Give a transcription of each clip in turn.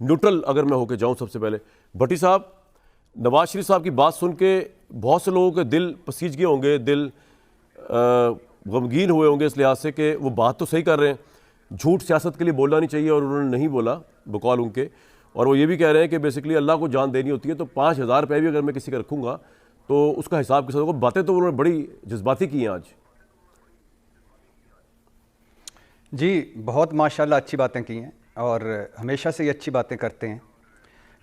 Neutral अगर मैं होके जाऊं, सबसे पहले भट्टी साहब, नवाज शरीफ साहब की बात सुन के बहुत से लोगों के दिल पसीज गए होंगे, दिल गमगीन हुए होंगे इस लिहाज से कि वो बात तो सही कर रहे हैं, झूठ सियासत के लिए बोलना नहीं चाहिए और उन्होंने नहीं बोला बकौल उनके। और वो ये भी कह रहे हैं कि बेसिकली अल्लाह को जान देनी होती है, तो 5,000 रुपये भी अगर मैं किसी का रखूँगा तो उसका हिसाब के साथ होगा। बातें तो उन्होंने बड़ी जज्बाती की हैं आज। जी, बहुत माशाल्लाह अच्छी बातें की हैं और हमेशा से ये अच्छी बातें करते हैं।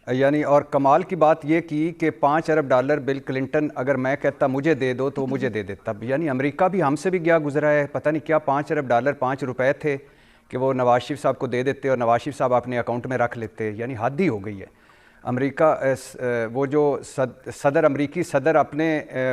यानी और कमाल की बात ये की कि 5 अरब डॉलर बिल क्लिंटन, अगर मैं कहता मुझे दे दो तो मुझे दे देता। यानी अमेरिका भी हमसे भी गया गुजरा है, पता नहीं क्या 5 अरब डॉलर 5 रुपए थे कि वो नवाज शरीफ साहब को दे देते और नवाज शरीफ साहब अपने अकाउंट में रख लेते। यानी हद ही हो गई है। अमेरिका वो जो सदर अमरीकी सदर अपने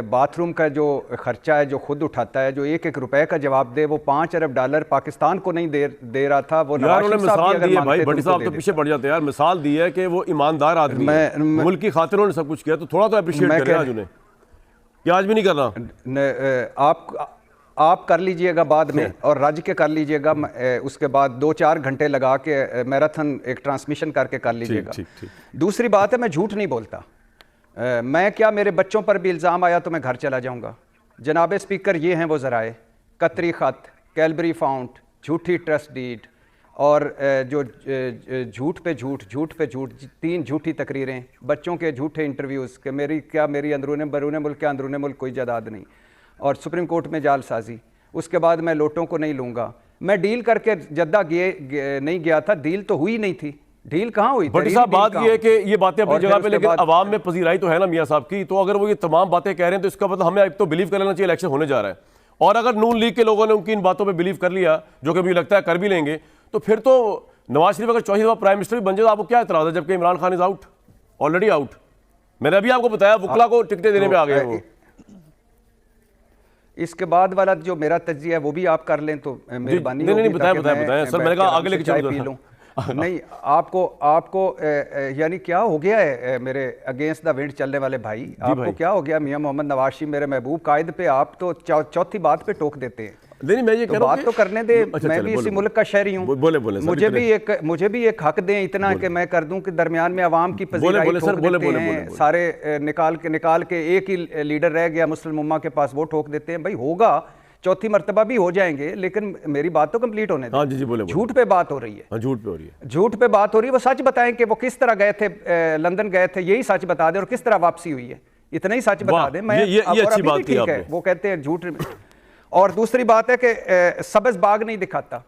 बाथरूम का जो खर्चा है जो खुद उठाता है, जो 1-1 रुपए का जवाब दे, वो 5 अरब डॉलर पाकिस्तान को नहीं दे रहा था। वो यार उन्होंने मिसाल दी है भाई, भट्टी साहब तो पीछे पड़ जाते हैं यार। मिसाल दी है कि वो ईमानदार आदमी है, मुल्क की खातिर उन्होंने सब कुछ किया, तो थोड़ा तो अप्रिशिएट करें आज उन्हें। क्या आज भी नहीं करना? आप कर लीजिएगा बाद में और राज्य के कर लीजिएगा, उसके बाद 2-4 घंटे लगा के मैराथन एक ट्रांसमिशन करके कर लीजिएगा। दूसरी बात है, मैं झूठ नहीं बोलता। मैं क्या, मेरे बच्चों पर भी इल्ज़ाम आया तो मैं घर चला जाऊंगा। जनाब स्पीकर, ये हैं वो ज़राए, कतरी ख़त, कैलबरी फाउंट, झूठी ट्रस्ट डीड और जो झूठ पे झूठ, 3 झूठी तकरीरें, बच्चों के झूठे इंटरव्यूज़ के मेरी अंदरूनी बरूनी मुल्क के अंदरूनी मुल्क कोई जायदाद नहीं, और सुप्रीम कोर्ट में जालसाजी। उसके बाद मैं लोटों को नहीं लूँगा। मैं डील करके जद्दा नहीं गया था, डील तो हुई नहीं थी। डील कहाँ हुई? भट्टी साहब, बात ये है कि ये बातें अपनी जगह पे, लेकिन अवाम में पजीराई तो है ना मियाँ साहब की। तो अगर वो ये तमाम बातें कह रहे हैं तो इसका मतलब हमें एक तो बिलीव कर लेना चाहिए इलेक्शन होने जा रहा है। और अगर नून लीग के लोगों ने उनकी इन बातों पर बिलीव कर लिया, जो कि मुझे लगता है कर भी लेंगे, तो फिर तो नवाज शरीफ अगर चौथी दफा प्राइम मिनिस्टर भी बन जाए तो आपको क्या एतराज़ है, जबकि Imran Khan is out, already out. मैंने अभी आपको बताया वुकला को टिकटें देने में आ गए वो। इसके बाद वाला जो मेरा तज्जिया है वो भी आप कर लें तो मेहरबानी। नहीं, बताएं सर, मैंने कहा आगे लेके चलो पी लूं। नहीं, आपको यानी क्या हो गया है मेरे अगेंस्ट द विंड चलने वाले भाई? आपको क्या हो गया मियां मोहम्मद नवाज शरीफ, मेरे महबूब कायद पे? आप तो चौथी बात पे टोक देते हैं। नहीं, मैं ये कह रहा हूं, बात तो करने दे। मैं भी इसी मुल्क का शहरी हूँ, मुझे भी एक हक दें इतना कि मैं कर दूं कि दरमियान में अवाम की पजीराई ठोक देते हैं सारे निकाल के एक ही लीडर रह गया मुस्लिम उम्मा के पास, वो ठोक देते हैं। भाई होगा, चौथी मरतबा भी हो जाएंगे, लेकिन मेरी बात तो कंप्लीट होने दें। हाँ जी, बोले। झूठ पे बात हो रही है, झूठ पे बात हो रही है। वो सच बताएं कि वो किस तरह गए थे, लंदन गए थे, यही सच बता दें, और किस तरह वापसी हुई है, इतना ही सच बता दें। मैं ये अच्छी बात की आपने। वो कहते हैं झूठ। और दूसरी बात है कि सब्ज़ बाग नहीं दिखाता।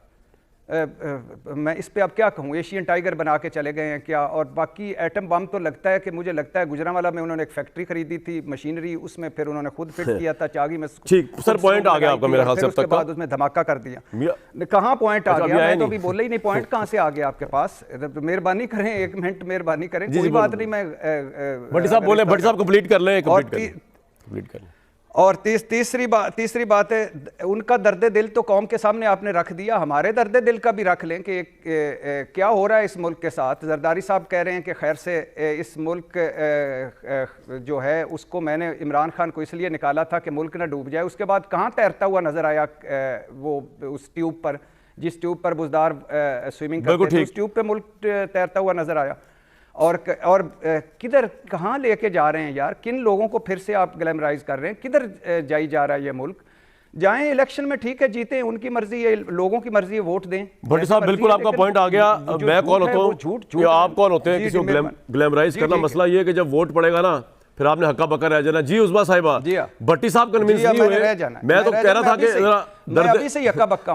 मैं इस पे अब क्या कहूँ, एशियन टाइगर बना के चले गए हैं क्या? और बाकी एटम बम तो लगता है कि मुझे लगता है गुजरांवाला में उन्होंने एक फैक्ट्री खरीदी थी मशीनरी, उसमें फिर उन्होंने खुद फिट किया था चागी में। ठीक सर, पॉइंट आ गया आपका मेरे ख्याल से। उसके बाद उसमें धमाका कर दिया। कहाँ पॉइंट आ गया? मैं तो अभी बोला ही नहीं, पॉइंट कहाँ से आ गया आपके पास? मेहरबानी करें, 1 मिनट मेहरबानी करें। कोई बात नहीं, मैं भट्टी साहब बोले, भट्टी साहब कंप्लीट कर लें। और तीसरी बात है, उनका दर्द दिल तो कौम के सामने आपने रख दिया, हमारे दर्द दिल का भी रख लें कि क्या हो रहा है इस मुल्क के साथ। जरदारी साहब कह रहे हैं कि खैर से इस मुल्क जो है उसको मैंने इमरान खान को इसलिए निकाला था कि मुल्क ना डूब जाए। उसके बाद कहाँ तैरता हुआ नजर आया वो उस ट्यूब पर, जिस ट्यूब पर बुजदार स्विमिंग करते थे, उस ट्यूब पे मुल्क तैरता हुआ नजर आया। और किधर कहाँ लेके जा रहे हैं यार? किन लोगों को फिर से आप ग्लैमराइज कर रहे हैं? किधर जाई जा रहा है ये मुल्क? जाएं इलेक्शन में, ठीक है, जीते, उनकी मर्जी है, लोगों की मर्जी है, वोट दें। भट्टी साहब बिल्कुल आपका पॉइंट आ गया। मैं कौन होता हूँ, आप कौन होते हैं किसी को ग्लैमराइज करना? मसला ये है कि जब वोट पड़ेगा ना, फिर आपने हक्का बक्का रह जाना। जी उस्मा साहिबा, भट्टी साहब कन्विंस नहीं हुए। मैं तो कह रहा था कि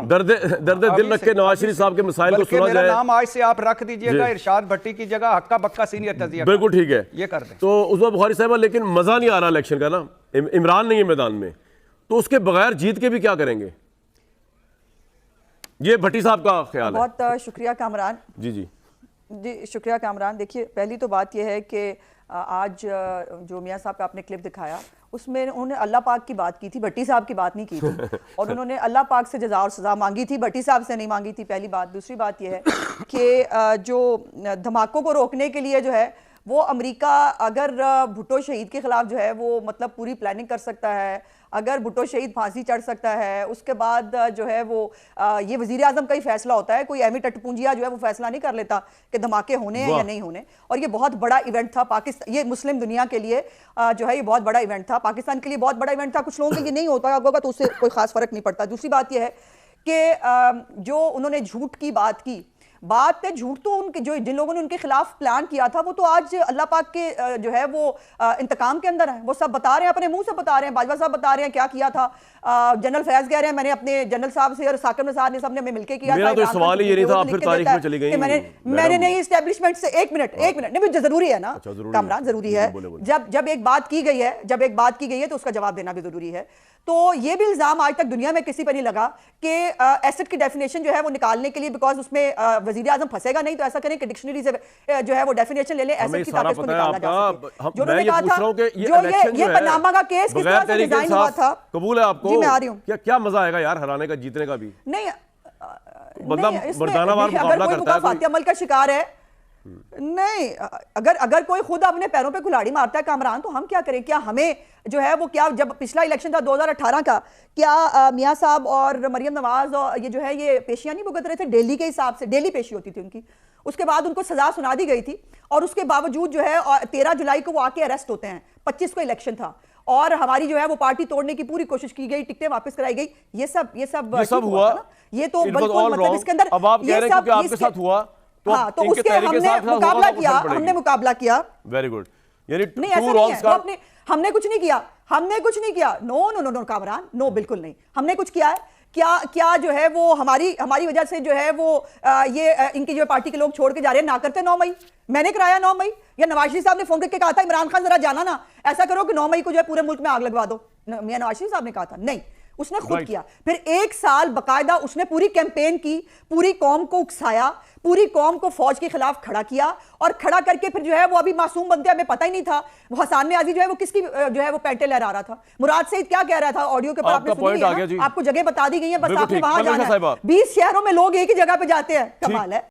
दर्द दिल रख के नवाज शरीफ साहब के मसाइल को सुना जाए। नाम आज से आप रख दीजिएगा इरशाद भट्टी की जगह हक्का बक्का सीनियर तजिया। बिल्कुल ठीक है, ये कर दें। तो उस्मा बुखारी साहिबा, लेकिन मजा नहीं आ रहा इलेक्शन का ना, इमरान नहीं है मैदान में, तो उसके बगैर जीत के भी क्या करेंगे? ये भट्टी साहब का ख्याल है। बहुत शुक्रिया कामरान। जी, शुक्रिया कामरान। देखिए, पहली तो बात यह है कि आज जो मियाँ साहब का आपने क्लिप दिखाया, उसमें उन्होंने अल्लाह पाक की बात की थी, भट्टी साहब की बात नहीं की थी। और उन्होंने अल्लाह पाक से जज़ा और सज़ा मांगी थी, भट्टी साहब से नहीं मांगी थी, पहली बात। दूसरी बात यह है कि जो धमाकों को रोकने के लिए जो है वो अमेरिका अगर भुट्टो शहीद के खिलाफ जो है वो मतलब पूरी प्लानिंग कर सकता है, अगर भुट्टो शहीद फांसी चढ़ सकता है, उसके बाद जो है वो ये वजीर आजम का ही फैसला होता है, कोई एमी टटपुंजिया जो है वो फैसला नहीं कर लेता कि धमाके होने हैं या नहीं होने। और ये बहुत बड़ा इवेंट था पाकिस्तान, ये मुस्लिम दुनिया के लिए जो है ये बहुत बड़ा इवेंट था, पाकिस्तान के लिए बहुत बड़ा इवेंट था। कुछ लोगों के लिए नहीं होता होगा तो उससे कोई खास फर्क नहीं पड़ता। दूसरी बात यह है कि जो उन्होंने झूठ की बात की, बात है झूठ तो उनके जो जिन लोगों ने उनके खिलाफ प्लान किया था वो तो आज अल्लाह पाक के जो है वो इंतकाम के अंदर है। वो सब बता रहे हैं, अपने मुंह से बता रहे हैं। बाजवा साहब बता रहे हैं क्या किया था। जनरल फैज कह रहे हैं मैंने अपने जनरल साहब से और साकिब निसार ने सबने मिलकर किया मेरा था। तो सवाल ही ये नहीं था, आप फिर तारीख में चली गई। मैंने नहीं इस्टेब्लिशमेंट से एक मिनट नहीं, मुझे जरूरी है ना कामरान, जरूरी है। जब एक बात की गई है तो उसका जवाब देना भी जरूरी है। तो ये भी इल्जाम आज तक दुनिया में किसी पर नहीं लगा कि एसेट की डेफिनेशन जो है वो निकालने के लिए, बिकॉज उसमें वजीर आजम फंसेगा नहीं, तो ऐसा करें कि डिक्शनरी से जो है वो डेफिनेशन ले ले, एसेट की ताकत को निकाला जा सके। जो मैंने कहा था, जो ये पनामा का केस किस तरह से डिजाइन हुआ था, कबूल है आपको? जी मैं आ रही हूँ। क्या मजा आएगा यार हराने का, जीतने का भी नहीं, मतलब मर्दानावार मुकाबला करता है फातिया अमल का शिकार है। नहीं, अगर कोई खुद अपने पैरों पे कुल्हाड़ी मारता है कामरान, तो हम क्या करें? क्या हमें जो है वो, क्या जब पिछला इलेक्शन था 2018 का, क्या मियां साहब और मरियम नवाज और ये जो है ये पेशियां नहीं भुगत रहे थे डेली के हिसाब से? डेली पेशी होती थी उनकी, उसके बाद उनको सजा सुना दी गई थी और उसके बावजूद जो है 13 जुलाई को वो आके अरेस्ट होते हैं। 25 को इलेक्शन था और हमारी जो है वो पार्टी तोड़ने की पूरी कोशिश की गई, टिकटें वापस कराई गई। ये सब हुआ ना? ये तो बिल्कुल मतलब इसके अंदर अब आप कह रहे हैं कि आपके साथ हुआ, तो उसके हमने मुकाबला किया। Very good. यानी नहीं, ऐसा नहीं है, हमने कुछ नहीं किया। नो कामरान, नो, बिल्कुल नहीं। हमने कुछ किया है क्या जो है वो हमारी वजह से जो है वो ये इनकी जो पार्टी के लोग छोड़ के जा रहे हैं ना करते 9 मई? मैंने कराया 9 मई, या नवाज शरीफ साहब ने फोन करके कहा था इमरान खान जरा जाना ना, ऐसा करो कि 9 मई को जो है पूरे मुल्क में आग लगवा दो? मियां नवाज शरीफ साहब ने कहा था? नहीं, उसने खुद किया। फिर 1 साल बकायदा उसने पूरी कैंपेन की, पूरी कौम को उकसाया, पूरी कौम को फौज के खिलाफ खड़ा किया और खड़ा करके फिर जो है वो अभी मासूम बनते हमें पता ही नहीं था वो हसान नियाज़ी जो है वो किसकी जो है वो पैंटे लहरा रहा था। मुराद सईद क्या कह रहा था ऑडियो के पर, आपने सुनी है ना? आपको जगह बता दी गई है, बस आपने वहां जाना है। 20 शहरों में लोग एक ही जगह पे जाते हैं, कमाल है।